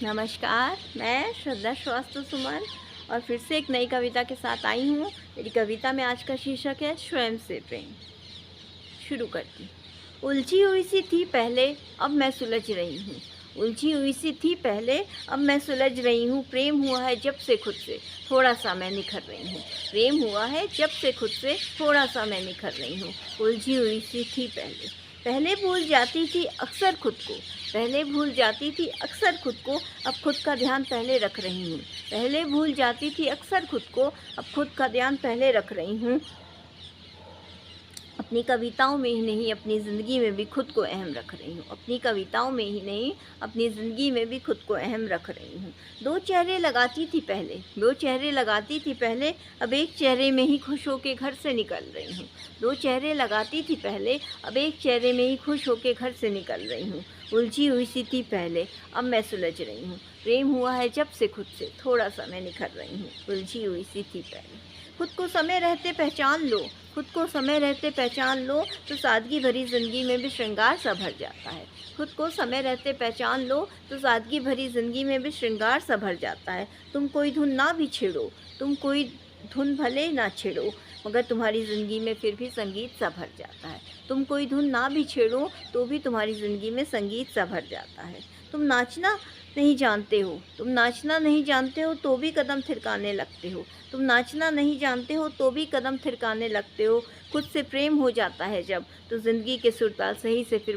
नमस्कार, मैं श्रद्धा श्रीवास्तव सुमन और फिर से एक नई कविता के साथ आई हूँ। मेरी कविता में आज का शीर्षक है स्वयं से प्रेम। शुरू करती। उलझी हुई सी थी पहले, अब मैं सुलझ रही हूँ। उलझी हुई सी थी पहले, अब मैं सुलझ रही हूँ। प्रेम हुआ है जब से खुद से, थोड़ा सा मैं निखर रही हूँ। प्रेम हुआ है जब से खुद से, थोड़ा सा मैं निखर रही हूँ। उलझी हुई सी थी पहले, पहले भूल जाती थी अक्सर खुद को। पहले भूल जाती थी अक्सर खुद को, अब खुद का ध्यान पहले रख रही हूँ। पहले भूल जाती थी अक्सर खुद को, अब खुद का ध्यान पहले रख रही हूँ। अपनी कविताओं में ही नहीं, अपनी ज़िंदगी में भी खुद को अहम रख रही हूँ। अपनी कविताओं में ही नहीं, अपनी ज़िंदगी में भी खुद को अहम रख रही हूँ। दो चेहरे लगाती थी पहले, दो चेहरे लगाती थी पहले, अब एक चेहरे में ही खुश होकर घर से निकल रही हूँ। दो चेहरे लगाती थी पहले, अब एक चेहरे में ही खुश होकर घर से निकल रही हूँ। उलझी हुई सी थी पहले, अब मैं सुलझ रही हूँ। प्रेम हुआ है जब से खुद से, थोड़ा सा मैं निखर रही हूँ। उलझी हुई सी थी पहले। खुद को समय रहते पहचान लो, खुद को समय रहते पहचान लो, तो सादगी भरी ज़िंदगी में भी श्रृंगार सा भर जाता है। खुद को समय रहते पहचान लो, तो सादगी भरी ज़िंदगी में भी श्रृंगार सा भर जाता है। तुम कोई धुन ना भी छेड़ो, तुम कोई धुन भले ना छेड़ो, मगर तुम्हारी ज़िंदगी में फिर भी संगीत सा भर जाता है। तुम कोई धुन ना भी छेड़ो, तो भी तुम्हारी ज़िंदगी में संगीत सा भर जाता है। तुम नाचना नहीं जानते हो, तुम नाचना नहीं जानते हो, तो भी कदम थिरकाने लगते हो। तुम नाचना नहीं जानते हो, तो भी कदम थिरकाने लगते हो। खुद से प्रेम हो जाता है जब, तो ज़िंदगी के सुरताल सही से फिर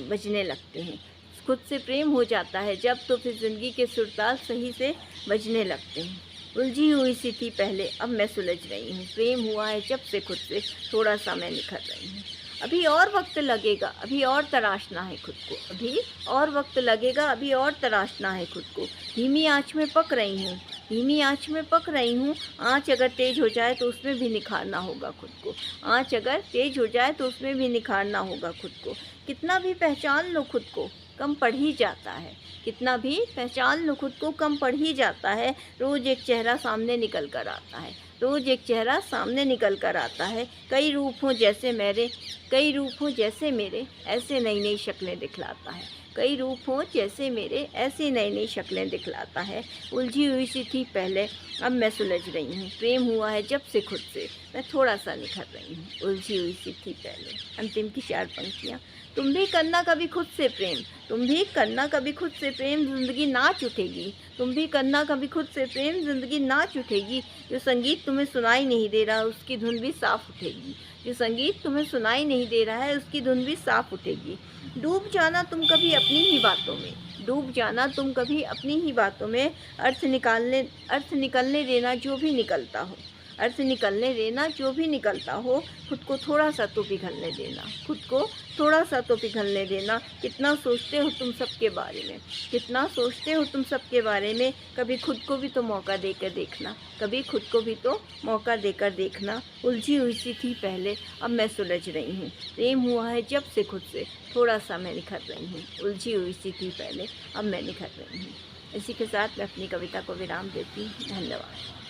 बजने लगते हैं। खुद से प्रेम हो जाता है जब, तो फिर ज़िंदगी के सुरताल सही से बजने लगते हैं। उलझी हुई सी थी पहले, अब मैं सुलझ रही हूँ। प्रेम हुआ है जब से खुद से, थोड़ा सा मैं निखर रही हूँ। अभी और वक्त लगेगा, अभी और तराशना है खुद को। अभी और वक्त लगेगा, अभी और तराशना है खुद को। धीमी आंच में पक रही हूँ, धीमी आंच में पक रही हूँ। आंच अगर तेज हो जाए तो उसमें भी निखारना होगा खुद को। आंच अगर तेज हो जाए तो उसमें भी निखारना होगा खुद को। कितना भी पहचान लो खुद को, कम पड़ ही जाता है। कितना भी पहचान लो खुद को, कम पड़ ही जाता है। रोज़ एक चेहरा सामने निकल कर आता है, रोज़ एक चेहरा सामने निकल कर आता है। कई रूप हों जैसे मेरे, कई रूप हों जैसे मेरे, ऐसे नई नई शक्लें दिखलाता है। कई रूप हों जैसे मेरे, ऐसी नई नई शक्लें दिखलाता है। उलझी हुई सी थी पहले, अब मैं सुलझ रही हूँ। प्रेम हुआ है जब से खुद से, मैं थोड़ा सा निखर रही हूँ। उलझी हुई सी थी पहले। अंतिम की 4 पंक्तियाँ। तुम भी करना कभी खुद से प्रेम, तुम भी करना कभी खुद से प्रेम, ज़िंदगी नाच उठेगी। तुम भी करना कभी खुद से प्रेम, ज़िंदगी नाच उठेगी। जो संगीत तुम्हें सुनाई नहीं दे रहा, उसकी धुन भी साफ उठेगी। जो संगीत तुम्हें सुनाई नहीं दे रहा है, उसकी धुन भी साफ उठेगी। डूब जाना तुम कभी अपनी ही बातों में, डूब जाना तुम कभी अपनी ही बातों में। अर्थ निकलने देना जो भी निकलता हो, अर्थ निकलने देना जो भी निकलता हो। खुद को थोड़ा सा तो पिघलने देना, खुद को थोड़ा सा तो पिघलने देना। कितना सोचते हो तुम सबके बारे में, कितना सोचते हो तुम सबके बारे में। कभी खुद को भी तो मौका देकर देखना, कभी खुद को भी तो मौका देकर देखना। उलझी हुई सी थी पहले, अब मैं सुलझ रही हूँ। प्रेम हुआ है जब से खुद से, थोड़ा सा मैं निखर रही हूँ। उलझी हुई सी थी पहले, अब मैं निखर रही हूँ। इसी के साथ मैं अपनी कविता को विराम देती हूँ। धन्यवाद।